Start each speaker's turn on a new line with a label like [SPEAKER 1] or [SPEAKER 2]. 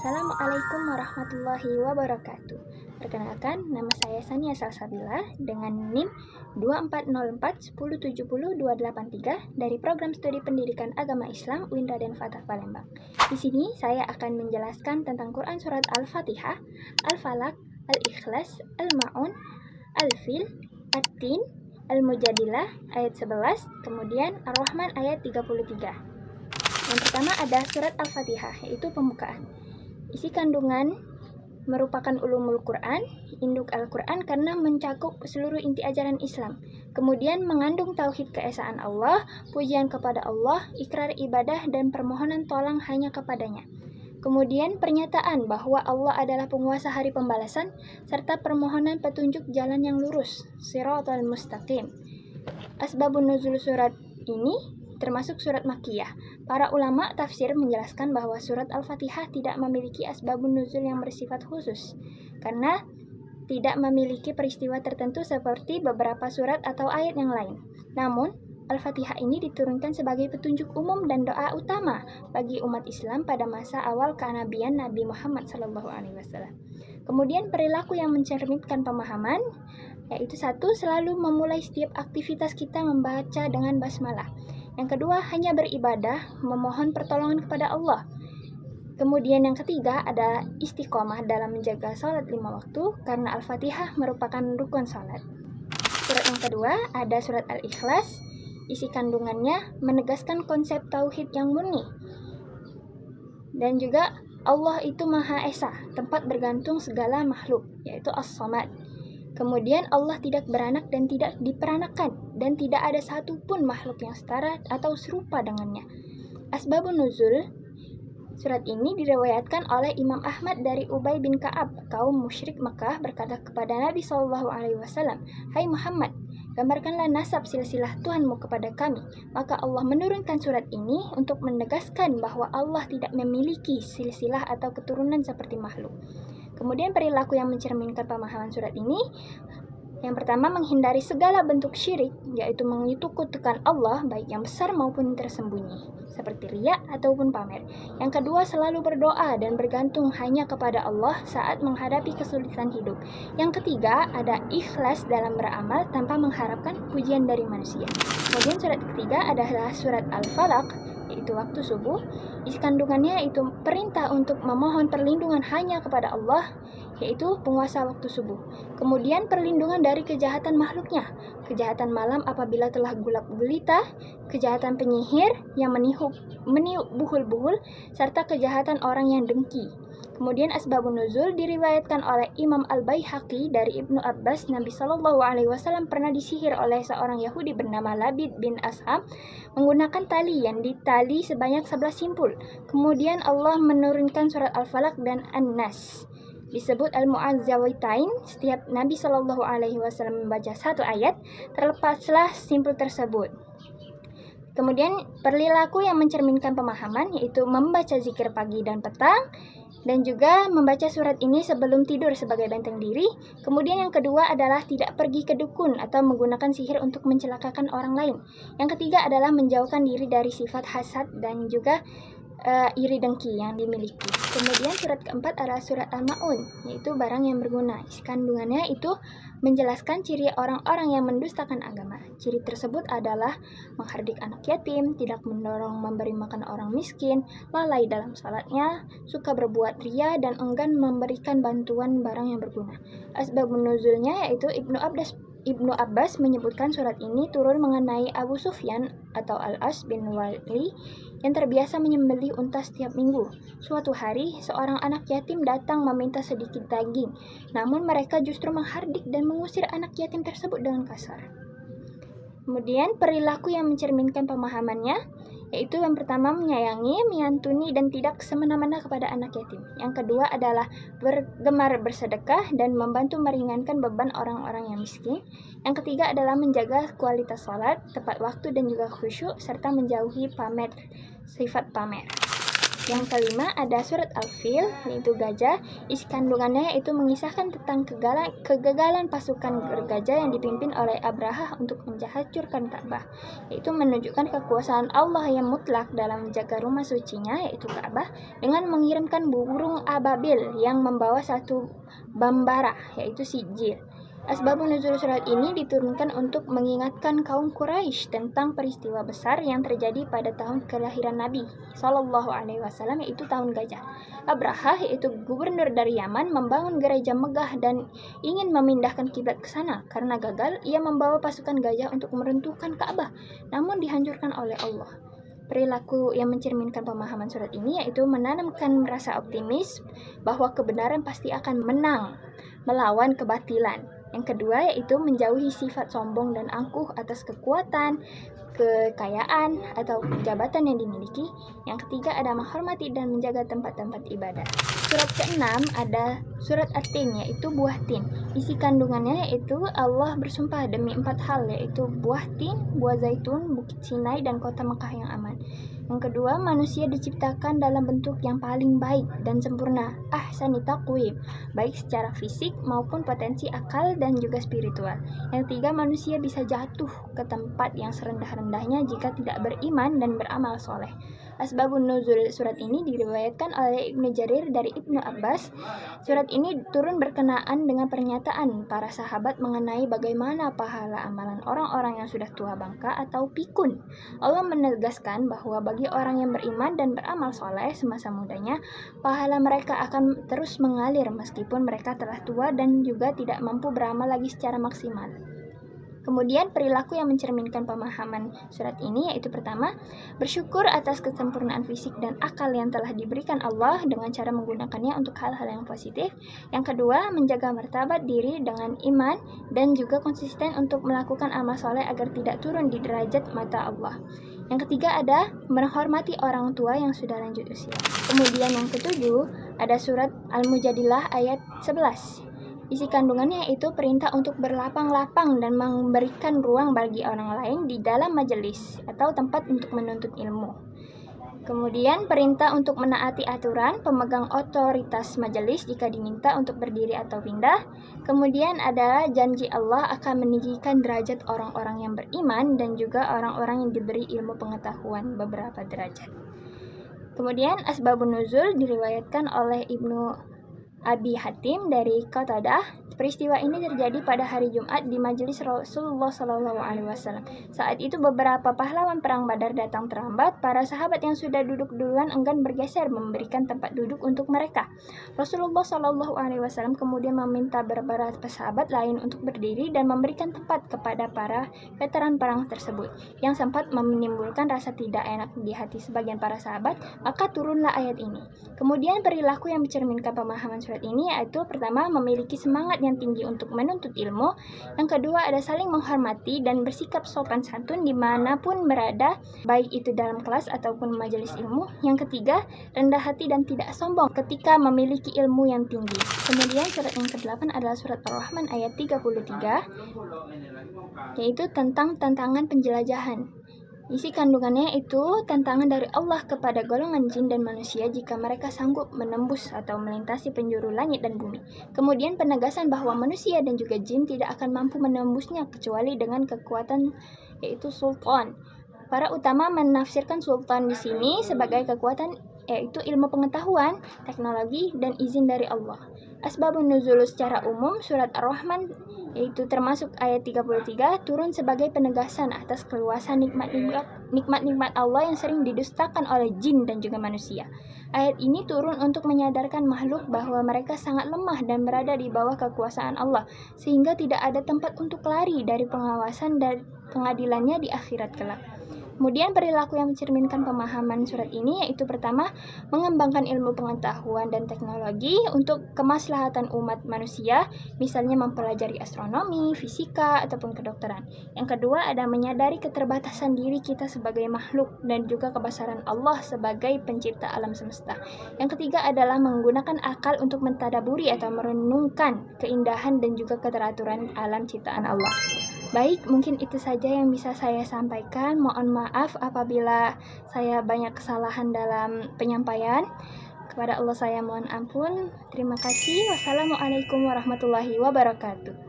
[SPEAKER 1] Assalamualaikum warahmatullahi wabarakatuh. Perkenalkan, nama saya Sania Salsabila dengan NIM 240410700283 dari Program Studi Pendidikan Agama Islam UIN Raden Fatah Palembang. Di sini saya akan menjelaskan tentang Quran surat Al-Fatihah, Al-Falaq, Al-Ikhlas, Al-Ma'un, Al-Fil, At-Tin, Al-Mujadilah ayat 11, kemudian Ar-Rahman ayat 33. Yang pertama ada surat Al-Fatihah, yaitu pembukaan. Isi kandungan merupakan ulumul Quran, induk Al-Quran karena mencakup seluruh inti ajaran Islam. Kemudian mengandung tauhid keesaan Allah, pujian kepada Allah, ikrar ibadah dan permohonan tolong hanya kepadanya. Kemudian pernyataan bahwa Allah adalah penguasa hari pembalasan, serta permohonan petunjuk jalan yang lurus, Shiratal Mustaqim. Asbabun nuzul surat ini termasuk surat Makkiyah. Para ulama tafsir menjelaskan bahwa surat Al-Fatihah tidak memiliki asbabun nuzul yang bersifat khusus, karena tidak memiliki peristiwa tertentu seperti beberapa surat atau ayat yang lain. Namun, Al-Fatihah ini diturunkan sebagai petunjuk umum dan doa utama bagi umat Islam pada masa awal kenabian Nabi Muhammad SAW. Kemudian perilaku yang mencerminkan pemahaman, yaitu satu, selalu memulai setiap aktivitas kita membaca dengan basmalah. Yang kedua, hanya beribadah, memohon pertolongan kepada Allah. Kemudian yang ketiga, ada istiqomah dalam menjaga salat 5 waktu, karena Al-Fatihah merupakan rukun salat. Surat yang kedua, ada surat Al-Ikhlas. Isi kandungannya menegaskan konsep tauhid yang murni. Dan juga Allah itu Maha Esa, tempat bergantung segala makhluk, yaitu As-Samad. Kemudian Allah tidak beranak dan tidak diperanakan, dan tidak ada satupun makhluk yang setara atau serupa dengannya. Asbabun nuzul surat ini diriwayatkan oleh Imam Ahmad dari Ubay bin Ka'ab, kaum musyrik Mekah berkata kepada Nabi SAW, "Hai Muhammad, gambarkanlah nasab silsilah Tuhanmu kepada kami." Maka Allah menurunkan surat ini untuk menegaskan bahwa Allah tidak memiliki silsilah atau keturunan seperti makhluk. Kemudian perilaku yang mencerminkan pemahaman surat ini, yang pertama menghindari segala bentuk syirik, yaitu menyekutukan Allah baik yang besar maupun tersembunyi, seperti riya ataupun pamer. Yang kedua, selalu berdoa dan bergantung hanya kepada Allah saat menghadapi kesulitan hidup. Yang ketiga, ada ikhlas dalam beramal tanpa mengharapkan pujian dari manusia. Kemudian surat ketiga adalah surat Al-Falaq, yaitu waktu subuh. Isi kandungannya itu perintah untuk memohon perlindungan hanya kepada Allah, yaitu penguasa waktu subuh. Kemudian perlindungan dari kejahatan makhluknya, kejahatan malam apabila telah gelap gulita, kejahatan penyihir yang meniup buhul-buhul, serta kejahatan orang yang dengki. Kemudian asbabun nuzul diriwayatkan oleh Imam Al-Baihaqi dari Ibnu Abbas, Nabi SAW pernah disihir oleh seorang Yahudi bernama Labid bin Asham menggunakan tali yang ditali sebanyak 11 simpul. Kemudian Allah menurunkan surat Al-Falaq dan An-Nas. Disebut Al-Mu'adzzawitain. Setiap Nabi SAW membaca satu ayat, terlepaslah simpul tersebut. Kemudian perilaku yang mencerminkan pemahaman, yaitu membaca zikir pagi dan petang, dan juga membaca surat ini sebelum tidur sebagai benteng diri. Kemudian yang kedua adalah tidak pergi ke dukun atau menggunakan sihir untuk mencelakakan orang lain. Yang ketiga adalah menjauhkan diri dari sifat hasad dan juga iri dengki yang dimiliki. Kemudian surat keempat adalah surat Al-Ma'un, yaitu barang yang berguna. Isi kandungannya itu menjelaskan ciri orang-orang yang mendustakan agama. Ciri tersebut adalah menghardik anak yatim, tidak mendorong memberi makan orang miskin, lalai dalam salatnya, suka berbuat riya, dan enggan memberikan bantuan barang yang berguna. Asbabun nuzulnya yaitu Ibnu Abbas menyebutkan surat ini turun mengenai Abu Sufyan atau Al-As bin Wali yang terbiasa menyembelih unta setiap minggu. Suatu hari, seorang anak yatim datang meminta sedikit daging, namun mereka justru menghardik dan mengusir anak yatim tersebut dengan kasar. Kemudian perilaku yang mencerminkan pemahamannya, yaitu yang pertama menyayangi, menyantuni, dan tidak semena-mena kepada anak yatim. Yang kedua adalah gemar bersedekah dan membantu meringankan beban orang-orang yang miskin. Yang ketiga adalah menjaga kualitas salat, tepat waktu dan juga khusyuk, serta menjauhi sifat pamer. Yang kelima ada surat Al-Fil, yaitu gajah. Isi kandungannya yaitu mengisahkan tentang kegagalan pasukan bergajah yang dipimpin oleh Abraha untuk menghancurkan Ka'bah, yaitu menunjukkan kekuasaan Allah yang mutlak dalam menjaga rumah sucinya, yaitu Ka'bah, dengan mengirimkan burung ababil yang membawa satu bambara, yaitu sijil. Asbabun nuzul surat ini diturunkan untuk mengingatkan kaum Quraisy tentang peristiwa besar yang terjadi pada tahun kelahiran Nabi Shallallahu Alaihi Wasallam, yaitu tahun gajah. Abraha, yaitu gubernur dari Yaman, membangun gereja Megah dan ingin memindahkan kiblat ke sana. Karena gagal, ia membawa pasukan gajah untuk meruntuhkan Ka'bah, namun dihancurkan oleh Allah. Perilaku yang mencerminkan pemahaman surat ini yaitu menanamkan rasa optimis bahwa kebenaran pasti akan menang melawan kebatilan. Yang kedua yaitu menjauhi sifat sombong dan angkuh atas kekuatan, kekayaan, atau jabatan yang dimiliki. Yang ketiga ada menghormati dan menjaga tempat-tempat ibadah. Surat ke-6 ada surat At-Tin, yaitu buah tin. Isi kandungannya yaitu Allah bersumpah demi 4 hal, yaitu buah tin, buah zaitun, bukit Sinai, dan kota Mekah yang aman. Yang kedua, manusia diciptakan dalam bentuk yang paling baik dan sempurna, ahsani taqwim, baik secara fisik maupun potensi akal dan juga spiritual. Yang ketiga, manusia bisa jatuh ke tempat yang serendah-rendahnya jika tidak beriman dan beramal soleh. Asbabun nuzul surat ini diriwayatkan oleh Ibnu Jarir dari Ibnu Abbas. Surat ini turun berkenaan dengan pernyataan para sahabat mengenai bagaimana pahala amalan orang-orang yang sudah tua bangka atau pikun. Allah menegaskan bahwa bagi orang yang beriman dan beramal soleh semasa mudanya, pahala mereka akan terus mengalir meskipun mereka telah tua dan juga tidak mampu beramal lagi secara maksimal. Kemudian perilaku yang mencerminkan pemahaman surat ini yaitu pertama, bersyukur atas kesempurnaan fisik dan akal yang telah diberikan Allah dengan cara menggunakannya untuk hal-hal yang positif. Yang kedua, menjaga martabat diri dengan iman dan juga konsisten untuk melakukan amal soleh agar tidak turun di derajat mata Allah. Yang ketiga ada menghormati orang tua yang sudah lanjut usia. Kemudian yang ketujuh ada surat Al-Mujadilah ayat 11. Isi kandungannya yaitu perintah untuk berlapang-lapang dan memberikan ruang bagi orang lain di dalam majelis atau tempat untuk menuntut ilmu. Kemudian perintah untuk menaati aturan pemegang otoritas majelis jika diminta untuk berdiri atau pindah. Kemudian adalah janji Allah akan meninggikan derajat orang-orang yang beriman dan juga orang-orang yang diberi ilmu pengetahuan beberapa derajat. Kemudian asbabun nuzul diriwayatkan oleh Ibnu Abi Hatim dari Qatadah. Peristiwa ini terjadi pada hari Jumat di majelis Rasulullah SAW. Saat itu beberapa pahlawan perang Badar datang terlambat. Para sahabat yang sudah duduk duluan enggan bergeser memberikan tempat duduk untuk mereka. Rasulullah SAW kemudian meminta beberapa sahabat lain untuk berdiri dan memberikan tempat kepada para veteran perang tersebut, yang sempat menimbulkan rasa tidak enak di hati sebagian para sahabat. Maka turunlah ayat ini. Kemudian perilaku yang mencerminkan pemahaman surat ini yaitu pertama, memiliki semangat yang tinggi untuk menuntut ilmu. Yang kedua ada saling menghormati dan bersikap sopan santun dimanapun berada, baik itu dalam kelas ataupun majelis ilmu. Yang ketiga, rendah hati dan tidak sombong ketika memiliki ilmu yang tinggi. Kemudian surat yang ke-8 adalah surat Ar-Rahman ayat 33, yaitu tentang tantangan penjelajahan. Isi kandungannya itu tantangan dari Allah kepada golongan jin dan manusia jika mereka sanggup menembus atau melintasi penjuru langit dan bumi. Kemudian penegasan bahwa manusia dan juga jin tidak akan mampu menembusnya kecuali dengan kekuatan, yaitu sultan. Para ulama menafsirkan sultan di sini sebagai kekuatan, yaitu ilmu pengetahuan, teknologi, dan izin dari Allah. Asbabun nuzul secara umum surat Ar-Rahman yaitu termasuk ayat 33 turun sebagai penegasan atas keluasan nikmat-nikmat Allah yang sering didustakan oleh jin dan juga manusia. Ayat ini turun untuk menyadarkan makhluk bahwa mereka sangat lemah dan berada di bawah kekuasaan Allah, sehingga tidak ada tempat untuk lari dari pengawasan dan pengadilannya di akhirat kelak. Kemudian perilaku yang mencerminkan pemahaman surat ini yaitu pertama, mengembangkan ilmu pengetahuan dan teknologi untuk kemaslahatan umat manusia, misalnya mempelajari astronomi, fisika, ataupun kedokteran. Yang kedua ada menyadari keterbatasan diri kita sebagai makhluk dan juga kebesaran Allah sebagai pencipta alam semesta. Yang ketiga adalah menggunakan akal untuk mentadaburi atau merenungkan keindahan dan juga keteraturan alam ciptaan Allah. Baik, mungkin itu saja yang bisa saya sampaikan. Mohon maaf apabila saya banyak kesalahan dalam penyampaian. Kepada Allah saya mohon ampun. Terima kasih. Wassalamualaikum warahmatullahi wabarakatuh.